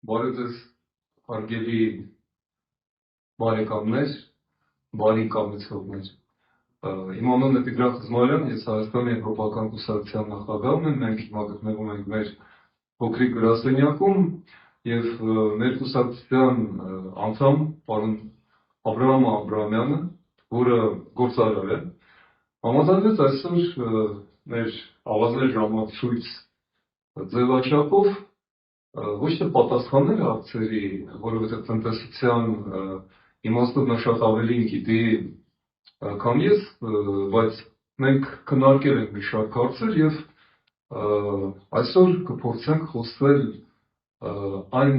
Բարեձեզ հարգելի բարեկամներ, բարի կամեցողներ։ Իմ անունն է Տիգրան Խզմարյան, ես Հայաստանի Եվրոպական կուսակցության նախագահն եմ, մենք հիմա գտնվում ենք մեր փոքրիկ գրասենյակում եւ մեր կուսակցության անդամ պարոն Աբրահամ Աբրահամյանը, որը գործարար է, համաձայնվեց այսօր մեր ավազներ ժամացույց ձևաչափով ոչ թե պատասխանել հարցերի, որովհետև տնտեսության իմաստով նա շատ ավելին գիտի, քան ես, բայց մենք քննարկել ենք մի շարք հարցեր եւ այսօր կփորձենք խոսել այն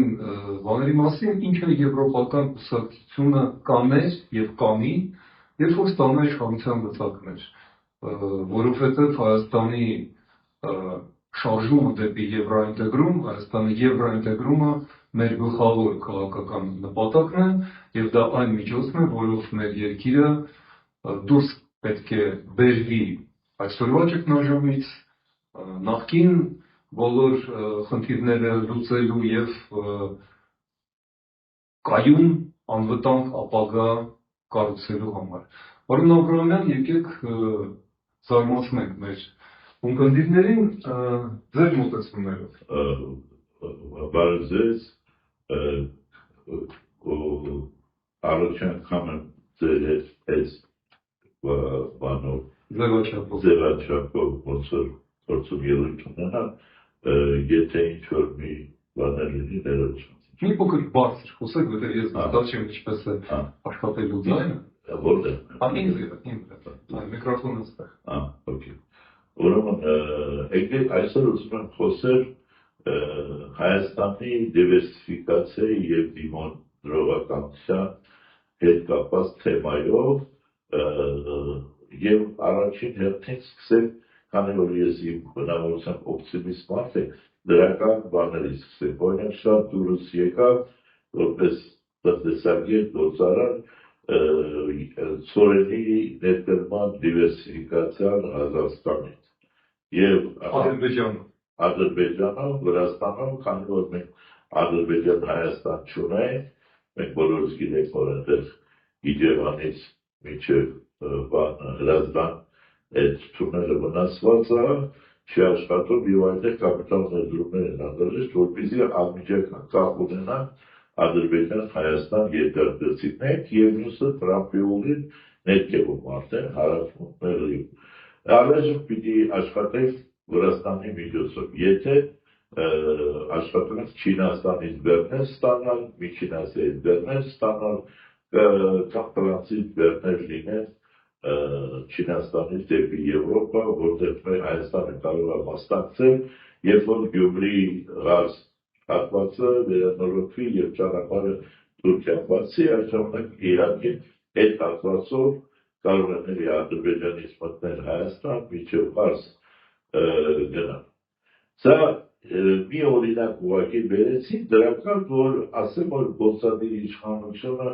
բաների մասին, ինչը եվրոպական կուսակցությունը կաներ եւ կանի, երբ որ ստանում է իշխանության գծակներ, որովհետև Հայաստանի շարժումը դեպի եվրոինտեգրում, Հայաստանի եվրոինտեգրումը մեր գլխավոր քաղաքական նպատակն է եւ դա այն միջոցն է, որով մեր երկիրը դուրս պետք է բերվի այսօրվա ճգնաժամից, նախկին բոլոր խնդիրները լուծելու եւ կայուն անվտանգ ապագա կառուցելու համար։ Պարոն Աբրահամյան, եկեք զարմացնենք մեր ունկնդիրներին ձեր մոտեցումներով։ Բարեձեզ, առաջին անգամ եմ ձեր այս բանով ձևաչափով ոնց որ փորձում ելույթ ունենալ, եթե ինչ-որ մի բաներ լինի ներողություն։ Մի փոքր բարձր խոսեք, որտեղ ես զգացում եմ ինչպես է աշխատելու ձայնը։ Որտեղ։ Միկրոֆոնը ստեղ։ Okay։ Ուրեմն եկեք այսօր ուզում եմ խոսել Հայաստանի դիվերսիֆիկացիայի եւ դիմադրողականության հետ կապված թեմայով եւ առաջին հերթին սկսենք, քանի որ ես իմ բնավորությամբ օպտիմիստ մարդ եմ, դրական բաներից սկսենք։ Օրինակ շատ դուրս եկավ որպես տնտեսագետ գործարար ծորենի ներկրման դիվերսիֆիկացիան Ղազախստանից եւ Ադրբեջանում, Վրաստանում, քանի որ մենք Ադրբեջան-Հայաստան չունենք, մենք բոլորս գիտենք, որ այնտեղ Իջևանից մինչև Հրազդան այդ թունելը վնասված է, չի աշխատում եւ այնտեղ կապիտալ ներդրումներ են անհրաժեշտ, որպեսզի անմիջական կապ ունենան Ադրբեջան-Հայաստան երկրագծիքներ եւ մյուսը Տրամփի ուղին ներքևում արդեն հարավումները առայժմ պիտի աշխատենք Վրաստանի միջոցով, եթե աշխատանք Չինաստանից բեռներ ստանալ, Միջին Ասիայից բեռներ ստանալ, կամ տրանզիտ բեռներ լինեն Չինաստանից դեպի Եվրոպա, որտեղ Հայաստանը կարող է մասնակցել, երբ որ Գյումրի գազ հատվածը վերանորոգվի եւ ճանապարհը Թուրքիան բացի, այդ ժամանակ իհարկե այդ հատվածով կարող է Ադրբեջանից մտնել Հայաստան, միջև Ֆարս գնալ։ Սա մի օրինակ ուղղակի բերեցի դրական, որ ասեմ, որ գործադիր իշխանությունը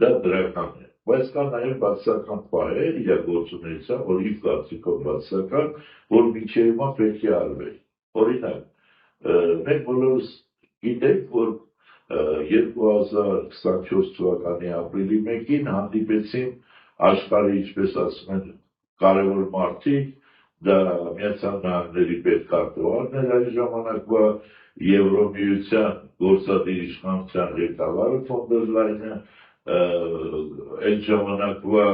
դա դրական է, բայց կա նաև բացասական պահեր իրագործունեության, որ իր կարծիքով բացասական, որ մինչև հիմա պետք է արվի։ Օրինակ, մենք բոլորս գիտենք, որ 2024 թվականի ապրիլի 1-ին հանդիպեցին աշխարհի, ինչպես ասում են, կարևոր մարդիկ, դա Միացյալ Նահանգների պետքարտուղարն էր այն ժամանակվա Եվրոմիության գործադիր իշխանության ղեկավարը ֆոն դեր Լայնը, այդ ժամանակվա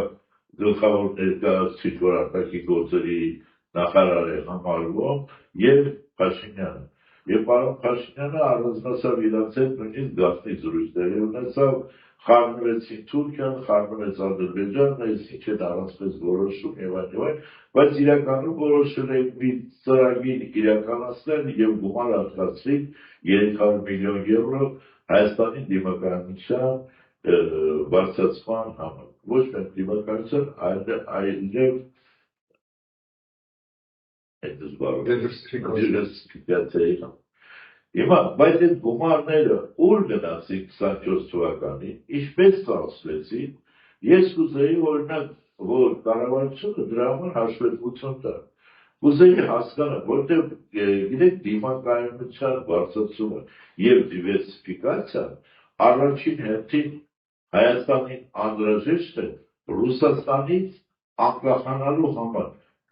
գլխավոր ներկայացուցիչ, որ արտաքին գործերի նախարար է համարվում, եւ Փաշինյանը։ Եվ պարոն Փաշինյանը առանձնացավ իրանց հետ նույնիսկ գաղտնի զրույցներ ունեցավ, խառնվեցին Թուրքիան, խառնվեց Ադրբեջանը, այս ինչ են առանցպես որոշում եւ այլն, բայց իրականում որոշել են մի ծրագիր իրականացնել եւ գումար հատկացրի 300 միլիոն եվրո Հայաստանի դիմականության բարձրացման համար։ Ոչ միայն դիմականության, այլև դիվերսիֆիկացիայի համար։ Հիմա, բայց այդ գումարները ուր գնացին 24 թվականին, ինչպես ծախսվեցին, ես կուզեի օրինակ, որ կառավարությունը դրա համար հաշվետվություն տա։ Ուզեի հասկանալ, որտեղ գիտեք դիմակայունության բարձրացումը եւ դիվերսիֆիկացիան առաջին հերթին Հայաստանին անհրաժեշտ է Ռուսաստանից անկախանալու համար,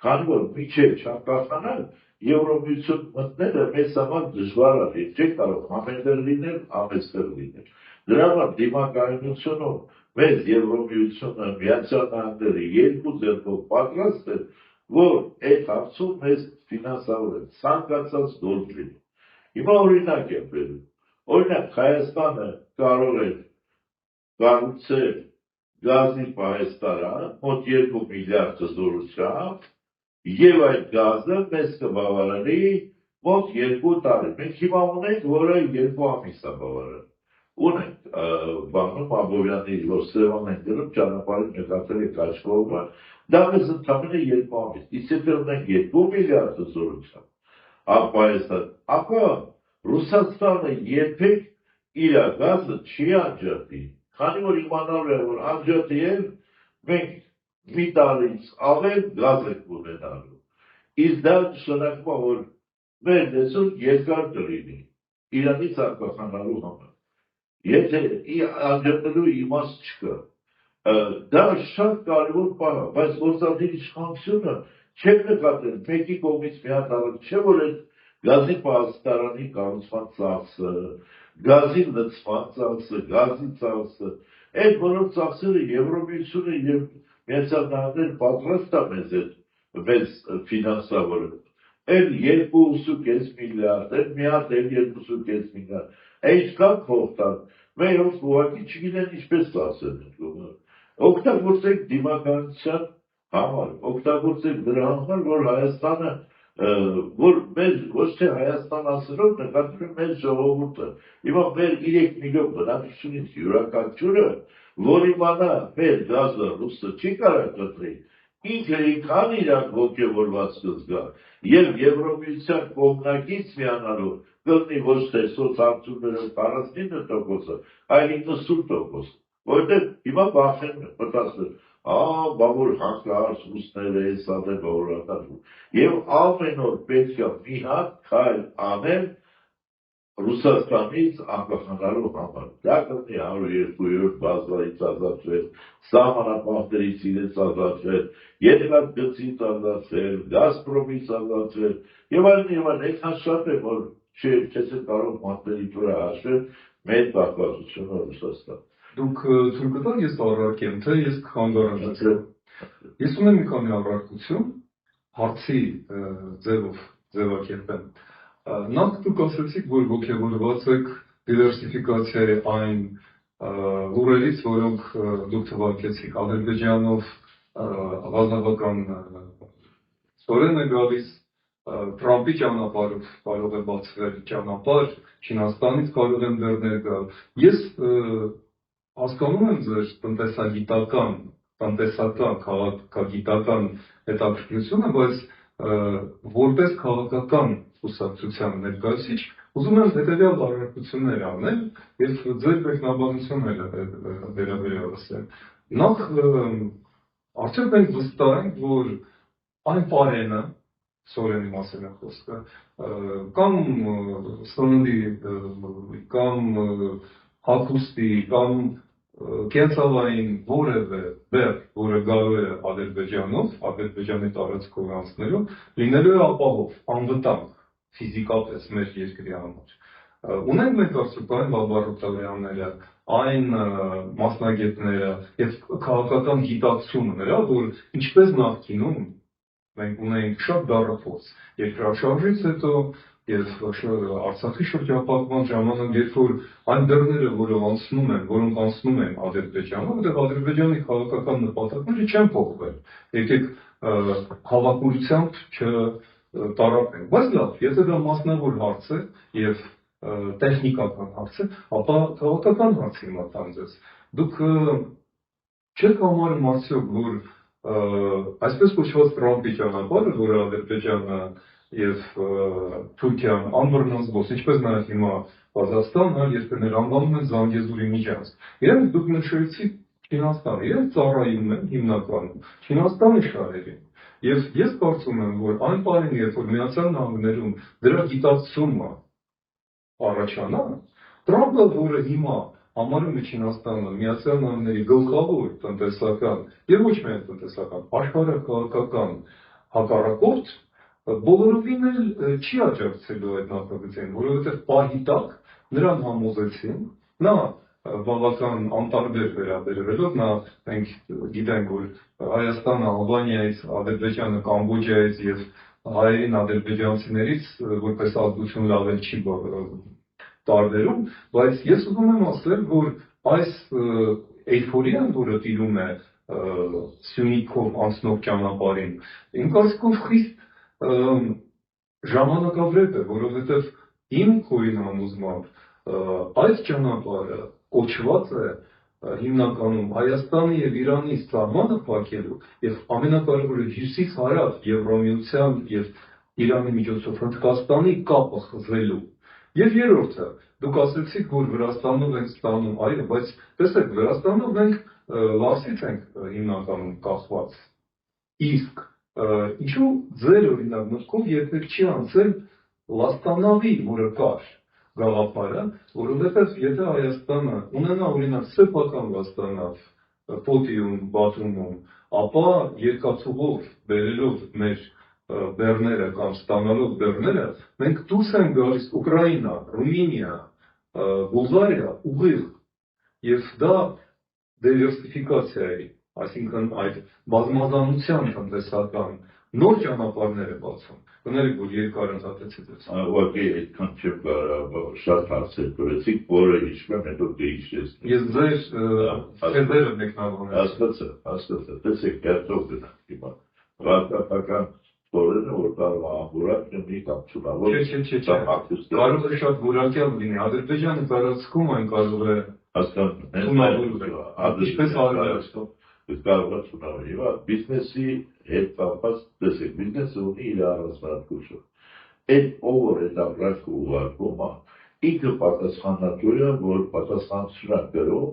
քանի որ միջև չանկախանալ Եվրոմիություն մտնելը մեզ համար դժվար է, չէ կարող ամենտեղ լինել, ամենտեղ լինել։ Դրա համար դիմակայունությունում մեզ Եվրոմիությունը, Միացյալ Նահանգները երկու ձեռքով պատրաստ են, որ այդ հարցում մեզ ֆինանսավորեն, ցանկացած գործ լինի։ Հիմա օրինակ եմ բերում։ Օրինակ Հայաստանը կարող է կառուցել գազի պահեստարան մոտ 2 միլիարդ զորությամբ եւ այդ գազը մեզ կբավարարի մոտ 2 տարի։ Մենք հիմա ունենք, որը 2 ամիս է բավարարում։ Ունենք բանում Աբովյանի որ Սևան են դրում ճանապարհի նկատել եք աչքովը, դա մեզ ընդամենը 2 ամիս։ Իսկ եթե ունենք 2 միլիարդ զորությամբ, ապա Ռուսաստանը երբեք իր գազը չի անջատի, քանի որ իմանալու է, որ անջատի էլ մենք մի տարից ավել գազ ենք ունենալու։ Իսկ դա նշանակում է, որ մեր լեզուն երկար կլինի Իրանից անկախանալու համար։ Եթե անջատելու իմաստ չկա, դա շատ կարևոր բան է, բայց գործադիր իշխանությունը չեք նկատել մեկի կողմից մի հատ առանց, չէ՞ որ այդ գազի պահեստարանի կառուցման ծախսը, գազի լցման ծախսը, գազի ծախսը, այդ բոլոր ծախսերը Եվրոմիությունը եւ Միացյալ Նահանգները պատրաստ է մեզ ֆինանսավորել։ Այդ 2.5 միլիարդ, այդ մի հատ 2.5 միլիարդ, այդքան փող տան, մեր ուղղակի չգիտեն ինչպես ծախսեն։ Օգտագործենք դիմակայունության համար, օգտագործենք դրա համար, որ Հայաստանը, որ մեր ոչ թե Հայաստան ասելով նկատում մեր ժողովուրդը, հիմա մեր 3 միլիոն բնակչությունից յուրաքանչյուրը, որ իմանա մեր գազը ռուսը չի կարող կտրի, ինքը ինքան իրան ոգևորված կզգա եւ Եվրոմիության կողմնակից միանալու կլինի ոչ թե սոցարծումները 49%, այլ 90%, որտեղ հիմա բախեն մտածել, բա որ հանկարծ ռուսները հեսա դե բավարարում եւ ամեն օր պետք է մի հատ քայլ անել Ռուսաստանից անկախանալու համար։ Դա կլինի 102-րդ բազայից ազատվել, սահմանապահներից իրենց ազատվել, երկաթգծից ազատվել, Գազպրոմից ազատվել եւ այլն, այնքան շատ է, որ չես կարող մատների վրա հաշվել մեր կախվածությունը Ռուսաստան։ Դուք թույլ կտաք ես առարկեմ, թե ես կխանգարեմ։ Ես ունեմ մի քանի առարկություն, հարցի ձևակերպեմ։ Նախ դուք ասացիք, որ ոգևորված եք դիվերսիֆիկացիայի այն լուրերից, որոնք դուք թվարկեցիք Ադրբեջանով ազնվական ստորեն է գալիս, Թրամփի ճանապարհով կարող է բացվել ճանապարհ, Չինաստանից կարող են դեռներ գալ։ Ես հասկանում եմ ձեր տնտեսագիտական, քաղաքագիտական հետաքրքրությունը, բայց որպես քաղաքական կուսակցության ներկայացուցիչ ուզում եմ հետևյալ առարկություններ անել եւ ձեր մեկնաբանությունները վերաբերյալ ասել։ Նախ արդյոք մենք վստահ ենք, որ այն պարենը, Սորենի մասին է խոսքը, կամ սննդի, կամ հագուստի, կամ կենցաղային որևէ բեռ, որը գալու է Ադրբեջանով, Ադրբեջանի տարածքով անցնելով, լինելու է ապահով, անվտանգ ֆիզիկապես մեր երկրի համար։ Ունենք մենք արդյոք այն լաբորատորիաները, այն մասնագետները եւ քաղաքական գիտակցությունը նրա, որ ինչպես նախկինում մենք ունենք շատ դառնափոս երկրաշարժից հետո եւ Արցախի շրջապատման ժամանակ, երբ որ այն դռները, որոնք անցնում են Ադրբեջանով, որտեղ Ադրբեջանի քաղաքական նպատակները չեն փոխվել։ Եկեք հավակնությամբ չտարապենք։ Բայց լավ, եթե դա մասնավոր հարց է եւ տեխնիկական հարց է, ապա քաղաքական հարցի մտան ձեզ։ Դուք չեք համարում արդյոք, որ այսպես կոչված Թրամփի ճանապարհը, որը Ադրբեջանը եւ Թուրքիան անվրնազբոս, ինչպես նաեւ հիմա Ղազախստան, երկրներ անվանում են Զանգեզուրի միջանցք։ Իրենք դուք նշեցիք Չինաստանը, իրենք ծառայում են հիմնականում Չինաստանի շահերին։ Եվ ես կարծում եմ, որ այն պահին, երբ որ Միացյալ Նահանգներում դրա գիտակցումը առաջանա, Տրամպը, որը հիմա համարում է Չինաստանը Միացյալ Նահանգների գլխավոր տնտեսական եւ ոչ միայն տնտեսական, աշխարհաքաղաքական հակառակորդ, բոլորովին էլ չի աջակցելու այդ նախագծին, որովհետեւ պահի տակ նրան համոզեցին, նա բավական անտարբեր վերաբերվելով, մենք գիտենք, որ Հայաստանը Ալբանիայից, Ադրբեջանը Կամբոջայից եւ հայերին ադրբեջանցիներից որպես ազգություն լավ էլ չի տարբերում, բայց ես ուզում եմ ասել, որ այս էյֆորիան, որը տիրում է Սյունիքով անցնող ճանապարհին, իմ կարծիքով խիստ ժամանակավրեպ է, որովհետեւ իմ քույրին համոզմամբ այդ ճանապարհը կոչված է հիմնականում Հայաստանի եւ Իրանի սահմանը փակելու եւ ամենակարևորը հյուսիս հարավ Եվրամիության եւ Իրանի միջոցով Հնդկաստանի կապը խզելու։ Եվ երրորդը, դուք ասացիք, որ Վրաստանով ենք ստանում, այո, բայց տեսեք, Վրաստանով մենք Լարսից ենք հիմնականում կախված։ Իսկ ինչու ձեր օրինակ մտքով երբեք չի անցել Լաստանավի, որը կար գաղափարը, որովհետև եթե Հայաստանը ունենա օրինակ սեփական Լաստանավ Ֆոտիում, Բաթումում, ապա երկաթուղով բերելով մեր բեռները կամ ստանալով բեռները, մենք դուրս ենք գալիս Ուկրաինա, Ռումինիա, Բուլղարիա ուղիղ, եւ դա դիվերսիֆիկացիա է, այսինքն այդ բազմազանության տնտեսական նոր ճանապարհներ է բացում։ Կներեք, որ երկար ընդհատեցի դες։ Ուղղակի այդքան չեմ կարող շատ հարցեր կրեցիք, որը հիշում եմ հետո դիհիշես։ Ես ձեր թեզերը մեկնաբանել։ Հասկացա, տեսեք, կերտով գնանք հիմա։ Ռազմական ստորերը, որ կարող է ամբուրակ լինի կամ չունավոր։ Չէ։ Կարող է շատ որակյալ լինի։ Ադրբեջանը տարածքում այն կարող է Ինչպես արվեստում կարող է չունավորի, բիզնեսի հետ կապված, տեսեք, բիզնեսը ունի իր առանձնահատկություն։ Այդ ով է դա բրակը ուղարկում, ինքը պատասխանատու է, որ պատասխանատվություն կրում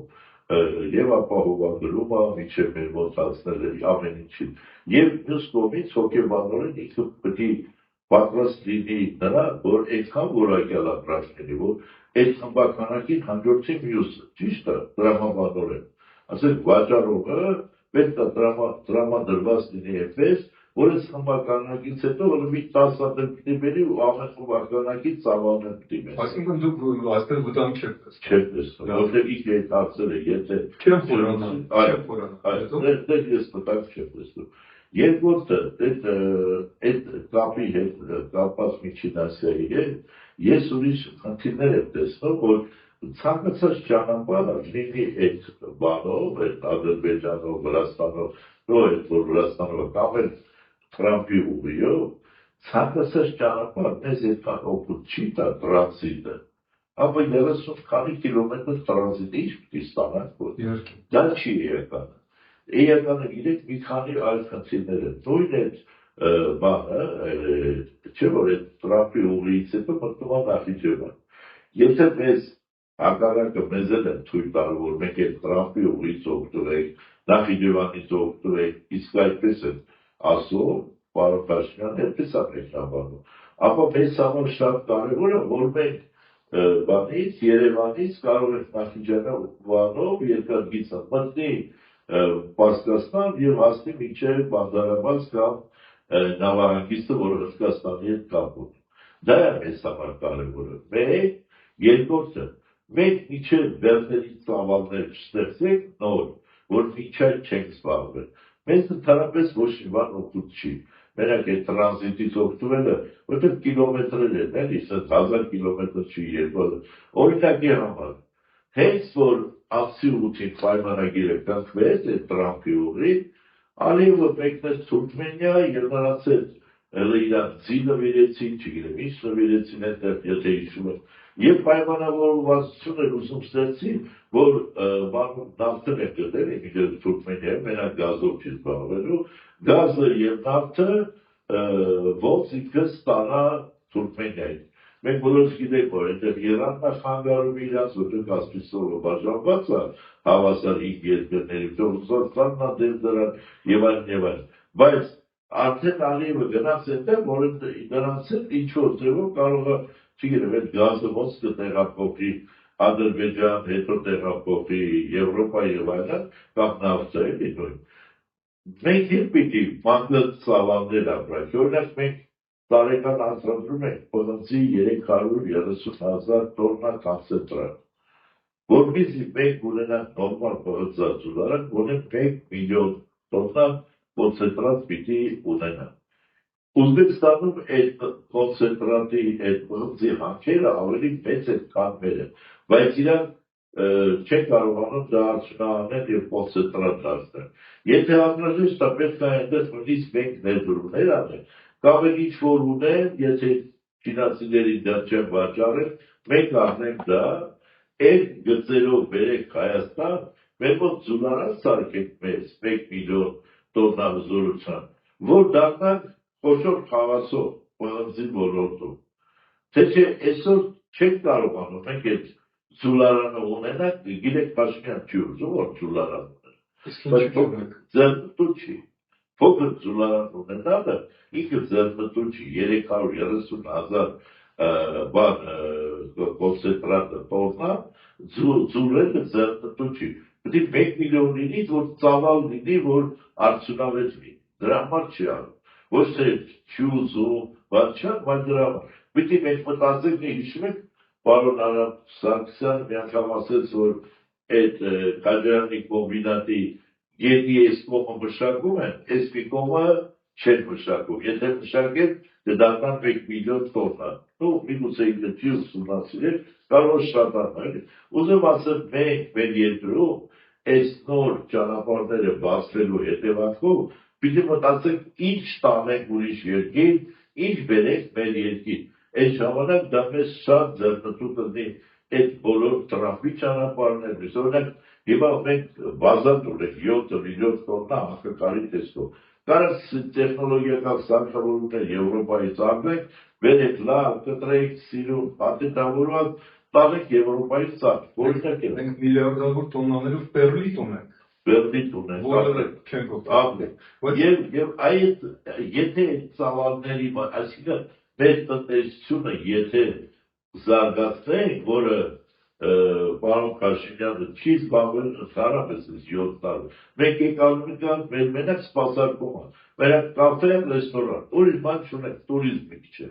եւ ապահովագրում է միջև մեր մոտ հասնել ամեն ինչին։ Եվ մյուս կողմից հոգեբանորեն ինքը պետք է պատրաստ լինի նրան, որ այդքան որակյալ ապրանքների, որ այդ խմբականակին հաջորդի մյուսը, ճիշտ է, տրամաբանորեն։ Ասենք վաճառողը պետք է տրամադրված լինի այդպես, որ այս խմբականակից հետո մի 10 դեպքի բերի ու ամեն խմբականակից ծավալներ պիտի մես։ Այսինքն դուք այստեղ վտանգ չեք տեսնում։ Չեք տեսնում, որտեղ ինքը այդ հարցերը, եթե չեմ խորանա, այո, ես վտանգ չեմ տեսնում։ Երկրորդը, այդ կապի հետ կապված Միջին Ասիայի հետ, ես ուրիշ խնդիրներ եմ տեսնում, որ ցանկացած ճանապարհը լինի այդ բանով, այդ Ադրբեջանով, Վրաստանով, այդ որ Վրաստանով կամ էլ Տրամպի ուղիով, ցանկացած ճանապարհ մեզ այդքան օգուտ չի տա տրանզիտը։ Ապա 30 քանի կիլոմետր տրանզիտը ինչ պիտի ստանանք, որ դա չի էական։ Էականը գիտեք մի քանի այլ խնդիրներ են։ Նույն այդ բանը, չէ՞ որ այդ Տրամպի ուղիից հետո մտնում է Նախիջևան։ Եթե մեզ հակառակը մեզ էլ են թույլ տալու, որ մենք այդ Տրամպի ուղիից օգտվենք, Նախիջևանից օգտվենք, իսկ այդպես են ասում, պարոն Փաշինյանը այդպես է մեկնաբանում, ապա մեզ համար շատ կարևոր է, որ մենք բանից, Երևանից կարող ենք Նախիջևանով երկաթգիծը մտնի Պարսկաստան եւ հասնի մինչեւ Բանդարաբադ կամ Նավահանգիստը, որը Հնդկաստանի հետ կապ ունի։ Դա է մեզ համար կարևորը։ Մեկ, երկրորդը, մենք մինչեւ բեռների ծավալներ չստեղծենք նոր, որ միջայն չենք զբաղվել։ Մեզ ընդհանրապես ոչ մի բան օգուտ չի։ Մենակ այդ տրանզիտից օգտվելը, որտեղ կիլոմետրեր են, էլի, 1000 կիլոմետր չի երկու։ Օրինակի համար, հենց որ ապսի 8-ին պայմանագիրը կնքվեց այդ Տրամպի ուղին, Ալիևը մեկնեց Թուրքմենիա եւ նրանց հետ իրան ձի նվիրեցին, չգիտեմ ինչ նվիրեցին այդտեղ, եթե հիշում եք, եւ պայմանավորվածություն էր ուսում ստեղծին, որ բանում նավթն է գտել իմ Թուրքմենիայում, մենակ գազով չի զբաղվելու, գազը եւ նավթը ոնց ինքը ստանա Թուրքմենիայից։ Մենք բոլորս գիտենք, որ այդտեղ Իրանն է խանգարում իրաց, որտեղ Կասպիան բաժանված է հավասար 5 երկրների, Ռուսաստանն է դեմ դրան եւ այլն եւ այլն։ Բայց Արդեն Ալիևը գնաց այնտեղ, որ նրանց հետ ինչ-որ ձևով կարող է, չգիտեմ, այդ գազը ոնց կտեղափոխի Ադրբեջան, հետո տեղափոխի Եվրոպա եւ այլն, կամ նավթը էլի նույն։ Մենք էլ պիտի մանգլտ ծավալներ ապրենք, օրինակ մենք տարեկան արտադրում ենք պղնձի 330,000 տոննա կոնցենտրատ, որպեսզի մենք ունենանք նորմալ պղնձածուլարան, ունենք 1 միլիոն տոննա կոնցենտրատ պիտի ունենանք։ Ուզբեկստանում այդ կոնցենտրատի, այդ պղնձի հանքերը ավելի մեծ են, քան մերը, բայց իրանք չեն կարողանում դա արդյունահանել եւ կոնցենտրատ դարձնել։ Եթե անհրաժեշտ է, պետք է այնտեղ նույնիսկ մենք ներդրումներ անենք, կամ էլ ինչ որ ունեն, եթե ֆինանսիների դա չեն վաճառել, մենք առնենք դա, այդ գծերով բերենք Հայաստան, մեր մոտ զուլարան սարքենք մեզ 1 միլիոն տոննա զորության, որ դառնանք խոշոր խաղացող պղնձի ոլորտում։ Թե չէ այսօր չենք կարողանում մենք այդ զուլարանը ունենանք, գիտեք Փաշինյան չի ուզում որ զուլարան ուներ։ Իսկ ձեռնտու չի։ Փոքր զուլարան ունենալը ինքը ձեռնտու չի 330,000 կոնցենտրատը տոննա, զուրելը ձեռնտու չի։ Պետք է 1 միլիոն լինի, որ ծավալ լինի, որ արդյունավետ լինի։ Դրա համար չի անում։ Ոչ թե չի ուզում, բայց չէ, բայց դրա համար։ Պետք է մենք մտածենք, հիշում եք, պարոն Արամ Սարգսյան մի անգամ ասեց, որ այդ Քաջարյանի կոմբինատի գետի այս կողմը մշակում են, այս մի կողմը չեն մշակում։ Եթե մշակեն, դառնան 1 միլիոն տոննա։ Ну, միգուցե ինքը չի ուսումնասիրել, կարող է շատանալ։ Ուզում ասեմ, մենք մեր երկրում այս նոր ճանապարհները բացվելու հետևանքով պիտի մտածենք ինչ տանենք ուրիշ երկիր, ինչ բերենք մեր երկիր։ Այդ ժամանակ դա մեզ շատ ձեռնտու կլինի այդ բոլոր տրամփի ճանապարհներն։ Օրինակ, հիմա մենք բազատ ունենք 7 միլիոն տոննա հարկակարի տեսքով։ Կարս տեխնոլոգիական սարքավորումներ Եվրոպայից առնենք, բերենք լավ, կտրենք, սիրուն, պատենտավորված, տանենք Եվրոպայից սարք։ Օրինակ է։ մենք միլիարդավոր տոննաներով պերլիտ ունենք։ Պերլիտ ունենք, որը չենք օգտագործում։ Եվ այդ եթե ծավալների, այսինքն մեր տնտեսությունը եթե զարգացնենք, որը պարոն Փաշինյանը չի զբաղվել ընդհանրապես 7 տարի։ Մենք եկանում ենք մեր մենակ սպասարկումը, մենակ կաֆե, ռեստորան, ուրիշ բան չունենք, տուրիզմի չէ։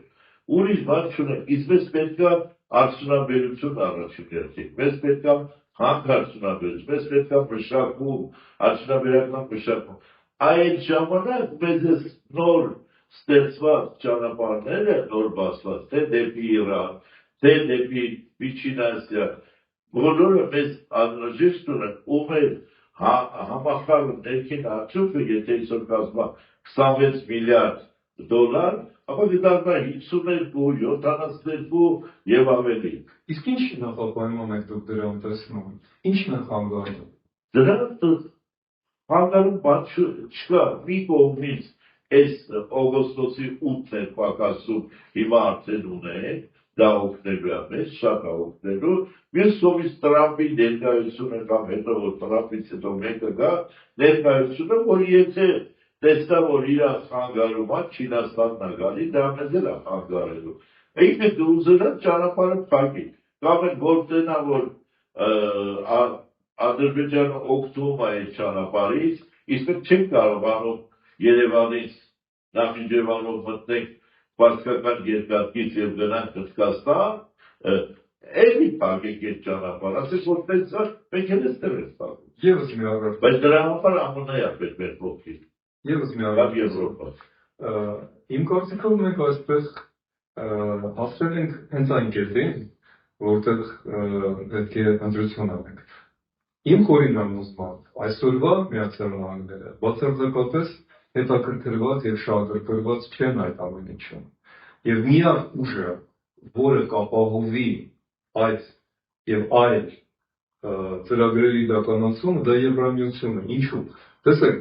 Ուրիշ բան չունենք, իսկ մեզ պետք է արդյունաբերություն առաջին հերթին, մեզ պետք է հանքարդյունաբերություն, մեզ պետք է մշակում, արդյունաբերական մշակում։ Այդ ժամանակ մեզ նոր ստեղծված ճանապարհները նոր բացված, թե դեպի Իրան, թե դեպի Միջին Ասիա, բոլորը մեզ անհրաժեշտ ունեն, ու մեր համախառն ներքին արդյունքը, եթե այսօր կազմա 26 միլիարդ դոլար, ապա կդառնա 52, 72 եւ ավելի։ Իսկ ինչ նախապայման եք դուք դրան տեսնում։ Ինչն է խանգարում։ Դրանց խանգարում բան չկա, մի կողմից այս օգոստոսի 8-ն է պակասում, հիմա արդեն ունենք, դա օգնելու է մեզ, շատ է օգնելու, մյուս կողմից Տրամփի ներկայությունը կամ հետո որ Տրամփից հետո մեկը գա, ներկայությունը, որ եթե տեսնա, որ իր խանգարում է, Չինաստանն է գալի, դա մեզ էլ է խանգարելու։ Ինքը դուզելը ճանապարհը փակի, կամ էլ գործենա, որ Ադրբեջանը օգտվում է այդ ճանապարհից, իսկ մենք չենք կարողանում Երևանից Նախիջևանով մտնենք Պարսկական երկաթից եւ գնանք Հնդկաստան, էլի փակեք այդ ճանապարհը, ասես որ տեսա, մենք էլ էստեղ ենք փակում։ Եվս մի առարկա։ Բայց դրա համար ԱՄՆ-ը է պետք մեր փոխի։ Եվս մի Կամ առարկա։ Եվրոպա։ Իմ կարծիքով մենք այսպես հասել ենք հենց այն կետին, որտեղ պետք է ընտրություն անենք։ Իմ խորին ուզմամբ այսօրվա Միացյալ Նահանգները բացարձակապես հետաքրքրված եւ շահագրգռված չեն այդ ամեն ինչում։ Եվ միակ ուժը, որը կապահովի այդ եւ այլ ծրագրերի իրականացումը, դա Եվրամիությունն է։ Ինչու՞։ Տեսեք,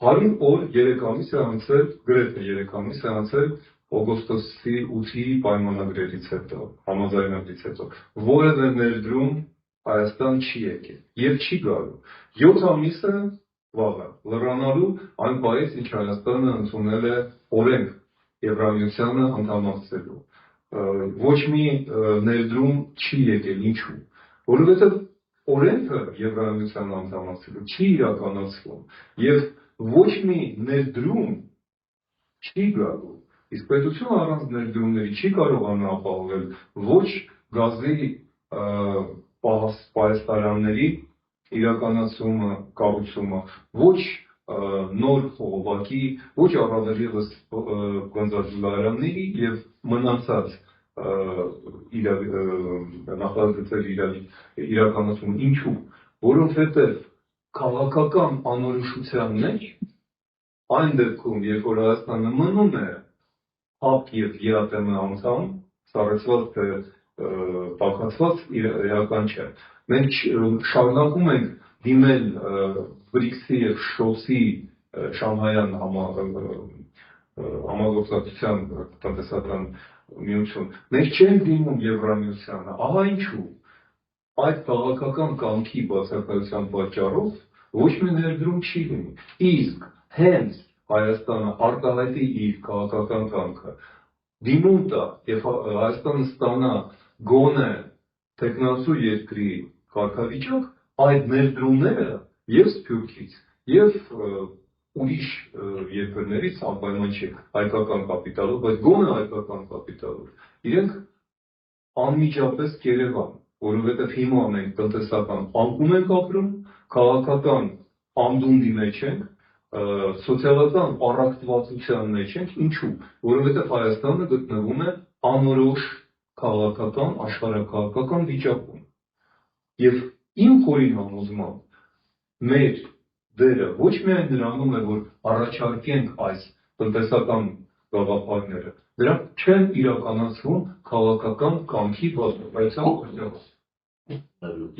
100 օր 3 ամիս է անցել, գրեթե 3 ամիս է անցել օգոստոսի 8-ի պայմանագրերից հետո, համաձայնագրից հետո, որևէ ներդրում Հայաստան չի եկել եւ չի գալու։ 7 ամիսը վաղը լրանալու այն պահից, ինչ Հայաստանը ընդունել է օրենք Եվրամիությանը անդամակցելու։ Ոչ մի ներդրում չի եկել, ինչու՞։ Որովհետև օրենքը Եվրամիությանը անդամակցելու չի իրականացվում եւ ոչ մի ներդրում չի գալու։ Իսկ պետությունը առանց ներդրումների չի կարողանա ապահովել ոչ գազի պահեստարանների իրականացումը, կառուցումը, ոչ նոր խողովակի, ոչ առավել ևս բնձագլարանների եւ մնացած նախագծերի իրականացումը։ Ինչու՞։ Որովհետեւ քաղաքական անորոշության մեջ այն դեպքում, երբ որ Հայաստանը մնում է ՀԱՊԿ եւ ԵԱՏՄ անդամ, սառեցված թե տաքացված իրական չէ։ Մենք շարունակում ենք դիմել BRICS-ի եւ ՇՕՍ-ի Շանհայյան համագործակցության տնտեսական միություն։ Մենք չենք դիմում Եվրամիությանը, ահա ինչու։ Այդ քաղաքական կամքի բացակայության պատճառով ոչ մի ներդրում չի լինի։ Իսկ հենց Հայաստանը արտահայտի իր քաղաքական կամքը, դիմում տա եւ Հայաստանը ստանա գոնե տեխնոսու երկրի կարգավիճակ, այդ ներդրումները եւ Սփյուռքից եւ ուրիշ երկրներից անպայման չէ հայկական կապիտալով, բայց գոնե հայկական կապիտալով իրենք անմիջապես կերևան, որովհետեւ հիմա մենք տնտեսական անկում ենք ապրում, քաղաքական անդունդի մեջ ենք, սոցիալական առաքտվածության մեջ ենք, ինչու՞։ Որովհետեւ Հայաստանը գտնվում է անորոշ քաղաքական, աշխարհաքաղաքական վիճակում։ Եվ իմ խորին համոզմամբ մեր դերը ոչ միայն նրանում է, որ առաջարկենք այս տնտեսական գաղափարները, դրանք չեն իրականացվում քաղաքական կամքի բացակայության պատճառով։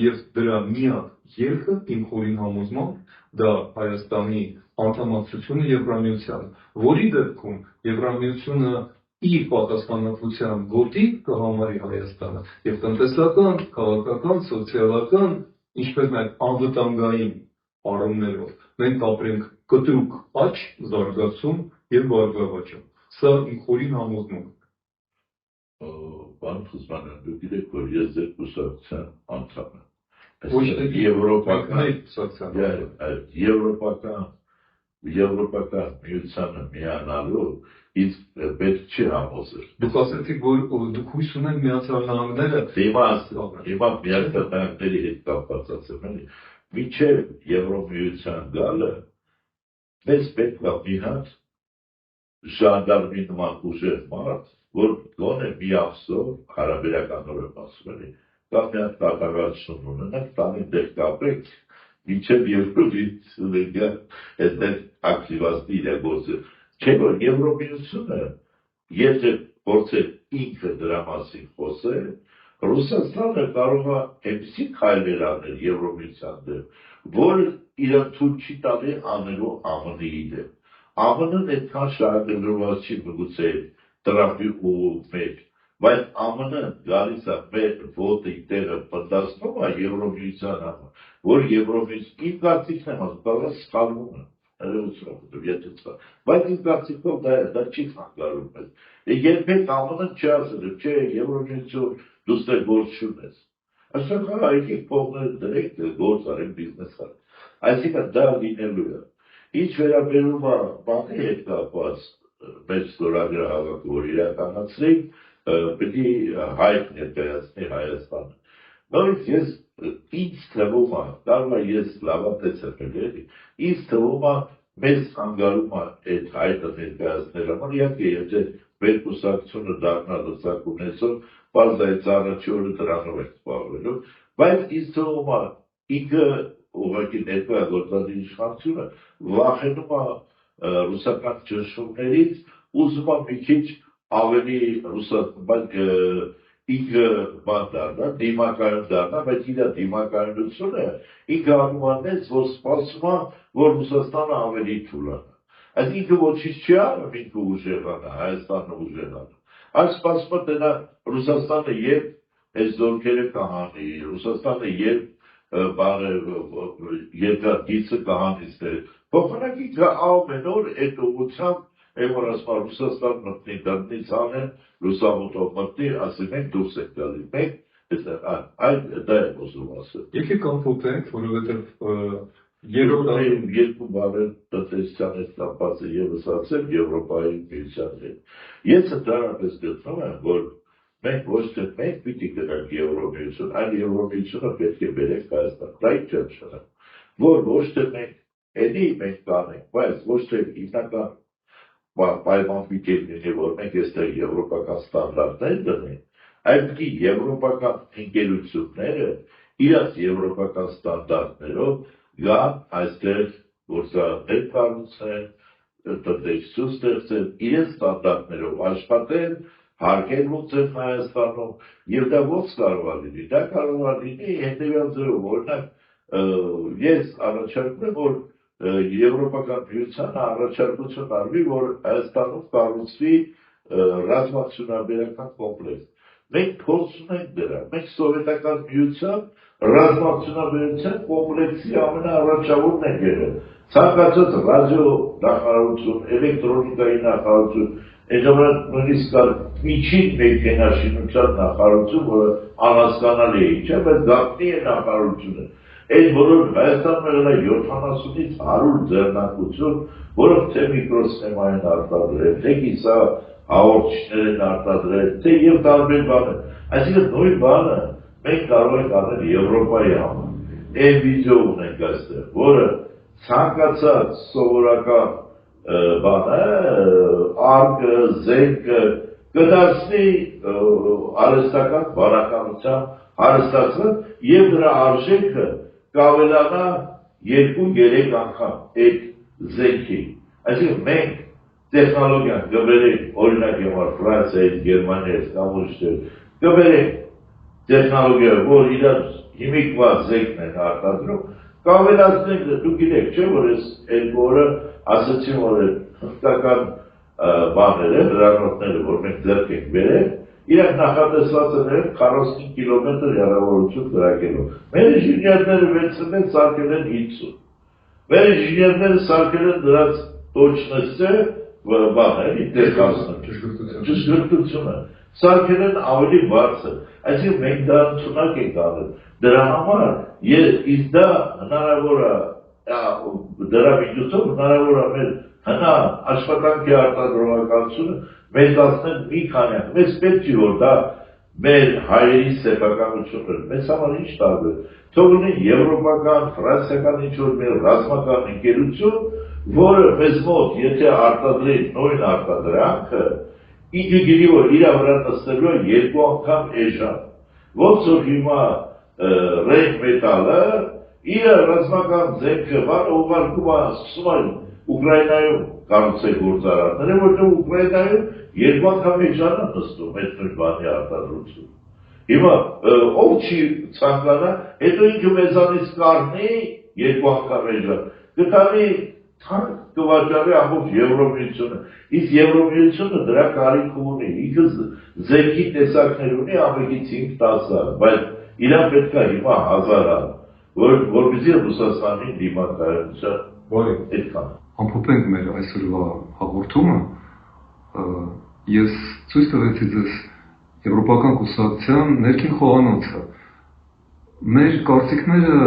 Եվ դրա միակ ելքը իմ խորին համոզմամբ դա Հայաստանի անդամակցությունը Եվրամիությանը, որի դեպքում Եվրամիությունը իր պատասխանատվության գոտի կհամարի Հայաստանը եւ տնտեսական, քաղաքական, սոցիալական, ինչպես նաեւ անվտանգային առումներով մենք կապրենք կտրուկ աճ, զարգացում եւ բարգավաճում։ Սա իմ խորին համոզմունքն է։ Պարոն Խզմանյան, դուք գիտեք, որ ես ձեր կուսակցության անդամ եմ։ Ոչ թե Եվրոպական միությանը միանալու ինձ պետք չի համոզել։ Դուք ասացիք, որ դուք հույս ունեք Միացյալ Նահանգները։ Հիմա Միացյալ Նահանգների հետ կապված ասեմ, էլի։ Մինչև Եվրոմիության գալը մեզ պետք է մի հատ ժանդարմի նման ուժեղ մարդ, որ գոնե մի ամսով հարաբերականորեն ասում էլի, կամ մի հատ կատարվածություն ունենանք, տանի դեր կապենք, մինչև Եվրոմիությունը այդտեղ ակտիվացնի իր գործը։ Չէ՞ որ Եվրոմիությունը, եթե փորձեր ինքը դրա մասին խոսել, Ռուսաստանը կարող է այնպիսի քայլեր անել Եվրոմիության դեմ, որ իրեն թույլ չի տալի անելու ԱՄՆ-ի դեմ։ ԱՄՆ-ն այդքան շահագրգռված չի միգուցե Տրամփի ուղու մեջ, բայց ԱՄՆ-ն գալիս է մեր ոտի տեղը պատասխանում է Եվրոմիության համար, որ Եվրոմիության իմ կարծիքն եմ ասում, կարող է սխալվում է, բայց իմ կարծիքով դա չի խանգարում մեզ։ Երբեք ԱՄՆ-ն չի ասել, չէ, Եվրոմիություն դու ստեղ գործ չունես։ Ասում է, եկեք փողները դրեք, գործ արեք, բիզնես արեք։ Այսինքն դա լինելու է։ Ինչ վերաբերում է բանի հետ կապված մեր ստորագրահավաքը, որ իրականացրին, պետք է հայտ ներկայացնի Հայաստանը։ Նորից ինձ թվում է, կարող է ես լավատես եմ էլի, ինձ թվում է մեզ խանգարում է այդ հայտը ներկայացնել համար, իհարկե, եթե մեր կուսակցությունը դառնա լծակ ունեցող, բարձրայից առաջի օրը դրանով ենք զբաղվելու, բայց ինձ թվում է ինքը ուղղակի ներկայ գործադիր իշխանությունը վախենում է ռուսական ճնշումներից, ուզում է մի քիչ ավելի ինքը բան դառնա, դիմակայուն դառնա, բայց իր դիմակայունությունը ինքը անուանեց, որ սպասում է, որ Ռուսաստանը ավելի թուլանա։ Այս ինքը ոչինչ չի անում, ինքը ուժեղանա, Հայաստանը ուժեղանա։ Այս սպասում է դրա Ռուսաստանը երբ այս զորքերը կհանի, Ռուսաստանը երբ երկաթգիծը կհանիցներ։ Փոխանակի ամեն օր այդ ուղղությամբ որ ասում Ռուսաստան մտնի դռնից անեն, լուսամուտով մտնի, ասի մենք դուրս ենք գալի, մենք դա է ուզում ասել։ Եկեք ամփոփենք, որովհետև երկու բառեր տնտեսության հետ կապված է ևս ասել Եվրոպայի միության հետ։ Ես ընդհանրապես գտնում եմ, որ մենք ոչ թե մենք պիտի գնանք Եվրոմիություն, այլ Եվրոմիությունը պետք է բերենք Հայաստան։ Դա ինչ եմ շնորհում, որ ոչ թե մենք էլի մենք կանենք, բայց ոչ թե հիմնական պայման պիտի լինի, որ մենք այստեղ եվրոպական ստանդարտներ դնենք, այլ պիտի եվրոպական ընկերությունները իրաց եվրոպական ստանդարտներով գան այստեղ գործարաններ կառուցեն, տնտեսություն ստեղծեն, իրենց ստանդարտներով աշխատեն, հարկեր լուծեն Հայաստանում, եւ դա ո՞նց կարող է լինի։ Դա կարող է լինի հետեւյալ ձևով, օրինակ ես առաջարկում եմ, որ Եվրոպական միությանը առաջարկություն արվի, որ Հայաստանում կառուցվի ռազմաքսյունաբերական կոմպլեքս։ Մենք փորձ ունենք դրա, մենք սովետական միության ռազմաքսյունաբերության կոմպլեքսի ամենաառաջավորն ենք եղել։ Ցանկացած ռադիո նախարարություն, էլեկտրոնիկայի նախարարություն, այդ ժամանակ նույնիսկ կար միջին մեքենաշինության նախարարություն, որը անհասկանալի է ինչ է, բայց Գաղտնի է նախարարությունը։ Այդ բոլոր Հայաստանում եղել է 70-ից 100 ձեռնարկություն, որոնք թե միկրոսխեմա են արտադրել, թե կիսա հաղորդիչներ են արտադրել, թե եւ տարբեր բաներ։ Այսինքն նույն բանը մենք կարող ենք անել Եվրոպայի համար։ Այն վիդեո ունենք այստեղ, որը ցանկացած սովորական բանը, արկը, զենքը կդարձնի արհեստական բանականության հարստացված եւ դրա արժեքը կավելանա 2-3 անգամ այդ զենքի։ Այսինքն մենք տեխնոլոգիան կբերենք, օրինակ համար Ֆրանսիայից, Գերմանիայից կամ ուրիշներ, կբերենք տեխնոլոգիա, որ իրար հիմիկված զենքն են արտադրում, կավելացնենք, դուք գիտեք, չէ՞ որ ես երկու օրը ասացի, որ հնդկական բաները, հրանոթները, որ մենք ձեռք ենք բերել, իրանք նախատեսված են 45 կիլոմետր հեռավորություն կրակելով։ Մեր ինժեներները վերցնել սարքել են 50։ Մեր ինժեներները սարքել են դրանց տոչնեսը բաների ճշգրտությունը։ Սարքել են ավելի բարձր։ Այսինքն մենք դա ընդունակ ենք անել։ Դրա համար իսկ դա հնարավոր է, դրա միջոցով հնարավոր է մեր հնա աշխատանքի արտադրողականությունը մեծացնել մի քանի։ Մեզ պետք չի որ դա մեր հայերի սեփականությունն է։ Մեզ համար ինչ տարբեր։ Թող ունի եվրոպական, ֆրանսիական ինչ-որ մեր ռազմական ընկերություն, որը մեզ մոտ, եթե արտադրի նույն արտադրանքը, ինքը գիտի որ իր վրա նստելու է 2 անգամ էժան։ Ոնց որ հիմա Ռեյնմետալը իր ռազմական զենքը ուղարկում է, սկսում է Ուկրաինայում կառուցել գործարանները, որտեղ Ուկրաինայում 2 անգամ էժան է նստում այդ նույն բանի արտադրություն։ Հիմա ով չի ցանկանա, հետո ինքը մեզանից կառնի 2 անգամ էժան։ Գտանի թանկ կվաճառի ամբողջ Եվրոմիությունը։ Իսկ Եվրոմիությունը դրա կարիք ունի, ինքը զենքի տեսակներ ունի ամենից 5-10, բայց իրան պետք է հիմա 1000, որպեսզի Ռուսաստանին դիմակայության այդքան։ Ամփոփենք մեր այսօրվա հաղորդումը, ես ցույց տվեցի ձեզ Եվրոպական կուսակցության ներքին խոհանոցը։ Մեր կարծիքները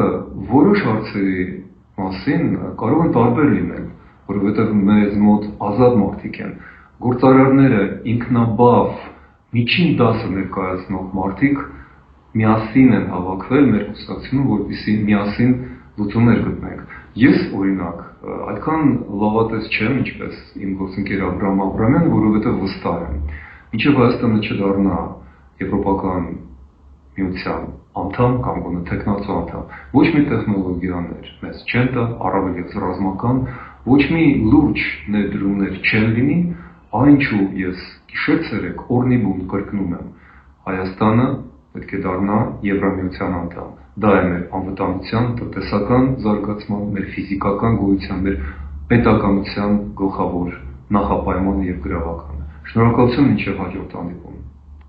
որոշ հարցերի մասին կարող են տարբեր լինել, որովհետև մեզ մոտ ազատ մարդիկ են, գործարարները ինքնաբավ միջին դասը ներկայացնող մարդիկ միասին են հավաքվել մեր կուսակցությունում, որպեսզի միասին լուծումներ գտնենք։ Ես օրինակ այդքան լավատես չեմ, ինչպես իմ գործընկեր Աբրահամ Աբրահամյանը, որովհետև վստահ եմ, մինչև Հայաստանը չդառնա Եվրոպական միության անդամ կամ գոնե տեխնացու անդամ, ոչ մի տեխնոլոգիաներ մեզ չեն տա, առավել եւս ռազմական, ոչ մի լուրջ ներդրումներ չեն լինի, այնչու ես գիշեր-ցերեկ օրնիբուն կրկնում եմ, Հայաստանը պետք է դառնա Եվրամիության անդամ։ Դա է մեր անվտանգության, տնտեսական զարգացման, մեր ֆիզիկական գոյության, մեր պետականության գլխավոր նախապայմանը եւ գրավականը։ Շնորհակալություն մինչև հաջորդ հանդիպում։